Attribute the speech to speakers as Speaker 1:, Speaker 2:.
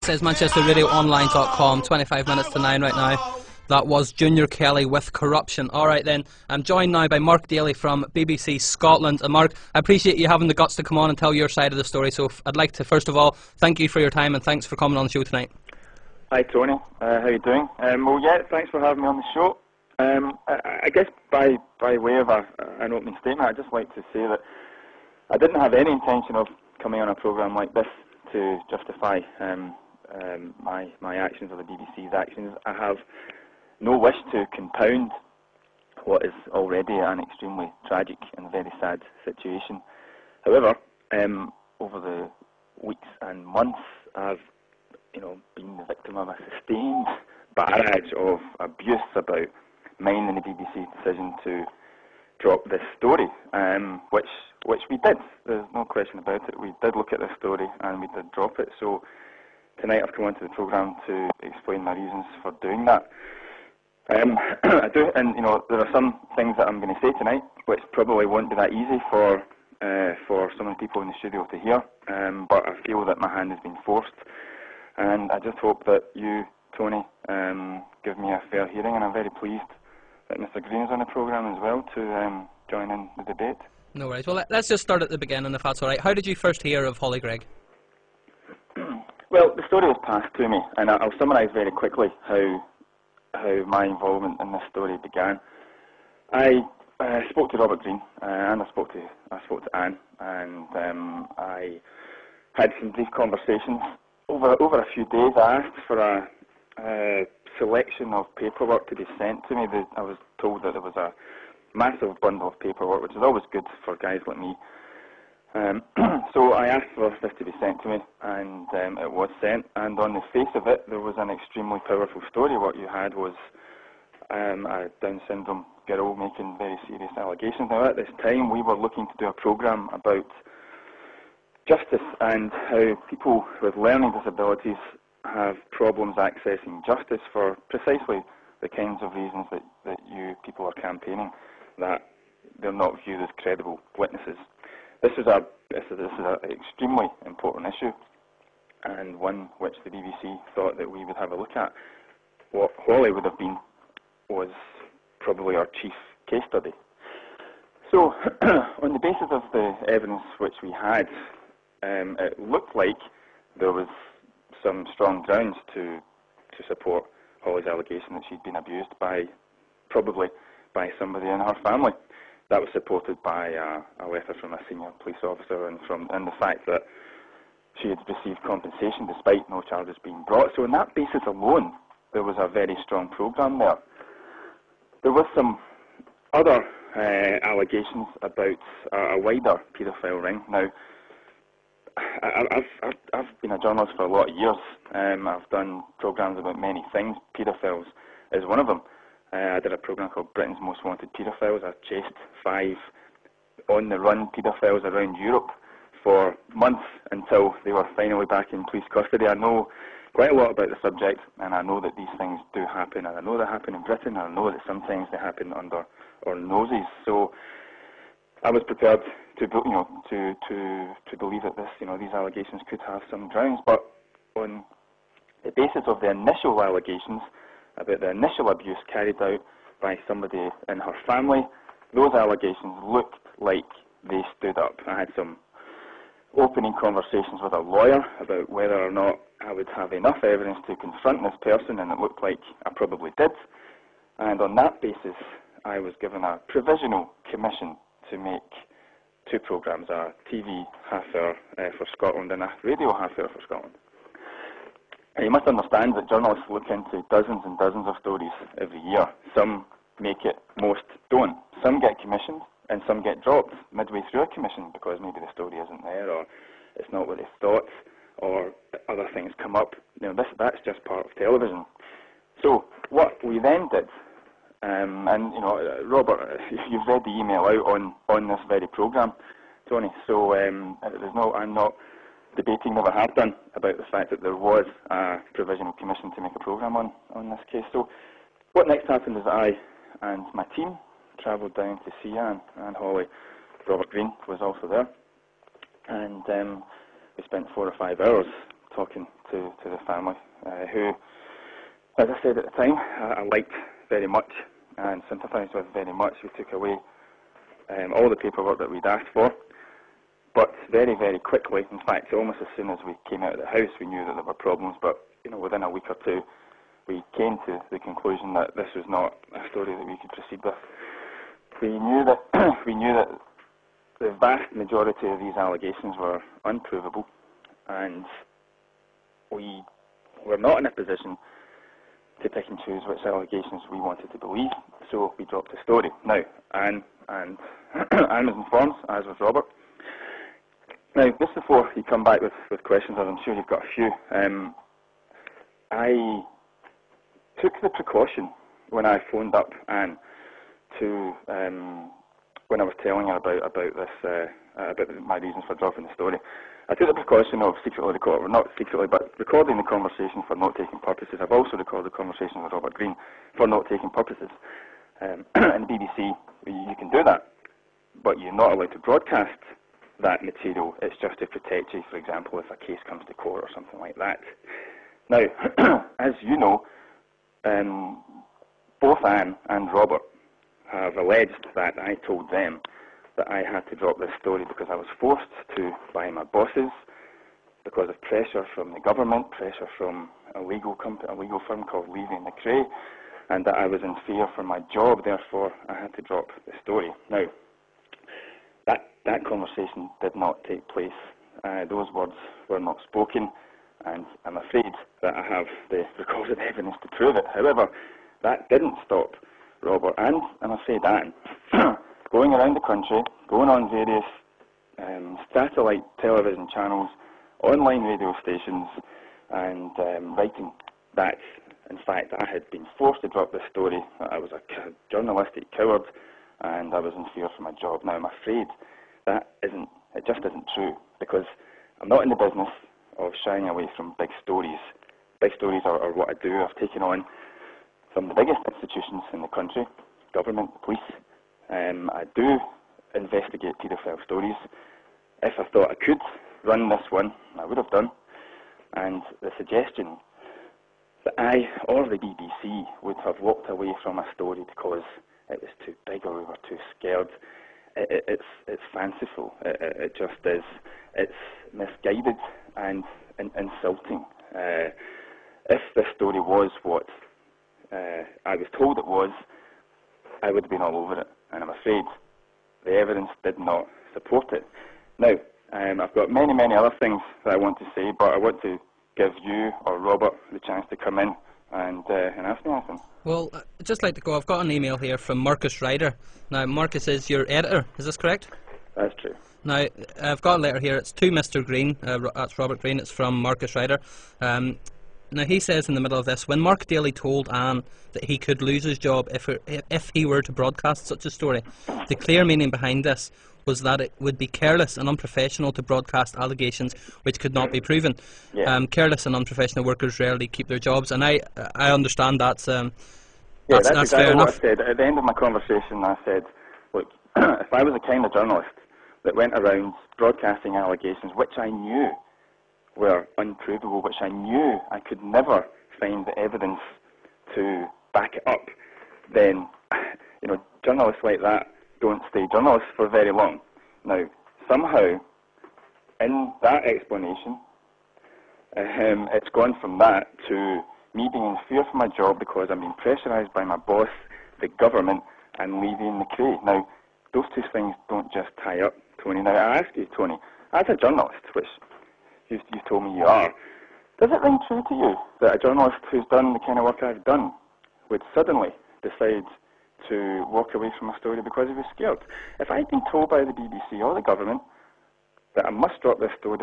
Speaker 1: says ManchesterRadioOnline.com, 25 minutes to 9 right now. That was Junior Kelly with Corruption. Alright then, I'm joined now by Mark Daly from BBC Scotland. And Mark, I appreciate you having the guts to come on and tell your side of the story, so I'd like to first of all thank you for your time and thanks for coming on the show tonight.
Speaker 2: Hi Tony, how are you doing? Well yeah, thanks for having me on the show. I guess by way of an opening statement, I'd just like to say that I didn't have any intention of coming on a programme like this to justify my actions or the BBC's actions. I have no wish to compound what is already an extremely tragic and very sad situation. However, over the weeks and months, I've been the victim of a sustained barrage of abuse about mine and the BBC's decision to drop this story, which we did. There's no question about it. We did look at this story and we did drop it. So tonight I've come onto the programme to explain my reasons for doing that. I do, and there are some things that I'm going to say tonight which probably won't be that easy for some of the people in the studio to hear, but I feel that my hand has been forced, and I just hope that you, Tony, give me a fair hearing, and I'm very pleased that Mr. Green is on the programme as well to join in the debate.
Speaker 1: No worries. Well, let's just start at the beginning, if that's all right. How did you first hear of Hollie Greig?
Speaker 2: Well, the story was passed to me, and I'll summarise very quickly how my involvement in this story began. I spoke to Robert Green, and I spoke to Anne, and I had some brief conversations. Over a few days, I asked for a selection of paperwork to be sent to me. I was told that there was a massive bundle of paperwork, which is always good for guys like me. So I asked for this to be sent to me, and it was sent, and on the face of it there was an extremely powerful story. What you had was a Down syndrome girl making very serious allegations. Now at this time we were looking to do a programme about justice and how people with learning disabilities have problems accessing justice for precisely the kinds of reasons that you people are campaigning, that they're not viewed as credible witnesses. This is an extremely important issue, and one which the BBC thought that we would have a look at. What Hollie would have been was probably our chief case study. So, on the basis of the evidence which we had, it looked like there was some strong grounds to support Hollie's allegation that she'd been abused probably by somebody in her family. That was supported by a letter from a senior police officer and the fact that she had received compensation despite no charges being brought. So on that basis alone, there was a very strong programme there. There was some other allegations about a wider paedophile ring. Now, I've been a journalist for a lot of years. I've done programmes about many things. Paedophiles is one of them. I did a programme called Britain's Most Wanted Paedophiles. I chased 5 on-the-run paedophiles around Europe for months until they were finally back in police custody. I know quite a lot about the subject, and I know that these things do happen, and I know they happen in Britain, and I know that sometimes they happen under our noses. So I was prepared to believe that these allegations could have some grounds, but on the basis of the initial allegations about the initial abuse carried out by somebody in her family, those allegations looked like they stood up. I had some opening conversations with a lawyer about whether or not I would have enough evidence to confront this person, and it looked like I probably did. And on that basis, I was given a provisional commission to make 2 programmes, a TV half-hour for Scotland and a radio half-hour for Scotland. You must understand that journalists look into dozens and dozens of stories every year. Some make it, most don't. Some get commissioned and some get dropped midway through a commission because maybe the story isn't there, or it's not what they thought, or other things come up. That's just part of television. So what we then did, Robert, you've read the email out on this very programme, Tony, so I'm not debating, never have done, about the fact that there was a provisional commission to make a programme on this case. So what next happened is I and my team travelled down to see Anne and Hollie. Robert Green was also there, and we spent 4 or 5 hours talking to the family, who, as I said at the time, I liked very much and sympathised with very much. We took away all the paperwork that we'd asked for, but very, very quickly, in fact, almost as soon as we came out of the house, we knew that there were problems, but within a week or two, we came to the conclusion that this was not a story that we could proceed with. We knew that the vast majority of these allegations were unprovable, and we were not in a position to pick and choose which allegations we wanted to believe, so we dropped the story. Now, Anne was informed, as was Robert. Now, just before you come back with questions, as I'm sure you've got a few, I took the precaution when I phoned up Anne to, when I was telling her about this, about my reasons for dropping the story. I took the precaution of secretly recording, or not secretly, but recording the conversation for note-taking purposes. I've also recorded the conversation with Robert Green for note-taking purposes. In the BBC, you can do that, but you're not allowed to broadcast that material. It's just to protect you, for example, if a case comes to court or something like that. Now, as you know, both Anne and Robert have alleged that I told them that I had to drop this story because I was forced to by my bosses, because of pressure from the government, pressure from a legal firm called Levy and McRae, and that I was in fear for my job, therefore I had to drop the story. Now, that conversation did not take place. Those words were not spoken, and I'm afraid that I have the recorded evidence to prove it. However, that didn't stop Robert and, I'm afraid, Anne, going around the country, going on various satellite television channels, online radio stations, and writing that, in fact, I had been forced to drop this story, that I was a journalistic coward, and I was in fear for my job. Now, I'm afraid it just isn't true, because I'm not in the business of shying away from big stories. Big stories are what I do. I've taken on some of the biggest institutions in the country, government, police. I do investigate paedophile stories. If I thought I could run this one, I would have done. And the suggestion that I or the BBC would have walked away from a story because it was too big or we were too scared, it's fanciful. It just is. It's misguided and insulting. If this story was what I was told it was, I would have been all over it, and I'm afraid the evidence did not support it. Now, I've got many, many other things that I want to say, but I want to give you or Robert the chance to come in and ask me anything.
Speaker 1: Well, I'd just like to go, I've got an email here from Marcus Ryder. Now, Marcus is your editor, is this correct?
Speaker 2: That's true.
Speaker 1: Now, I've got a letter here, it's to Mr. Green, that's Robert Green, it's from Marcus Ryder. Now, he says in the middle of this, when Mark Daly told Anne that he could lose his job if he were to broadcast such a story, the clear meaning behind this was that it would be careless and unprofessional to broadcast allegations which could not be proven.
Speaker 2: Yeah.
Speaker 1: Careless and unprofessional workers rarely keep their jobs, and I understand that's
Speaker 2: that's
Speaker 1: exactly
Speaker 2: fair enough.
Speaker 1: what I
Speaker 2: said. At the end of my conversation, I said, look, if I was the kind of journalist that went around broadcasting allegations which I knew were unprovable, which I knew I could never find the evidence to back it up, then, journalists like that don't stay journalists for very long. Now, somehow, in that explanation, it's gone from that to me being in fear for my job because I'm being pressurised by my boss, the government, and Levy and McRae. Now, those two things don't just tie up, Tony. Now, I ask you, Tony, as a journalist, which you told me you are, does it ring true to you that a journalist who's done the kind of work I've done would suddenly decide to walk away from a story because he was scared? If I'd been told by the BBC or the government that I must drop this story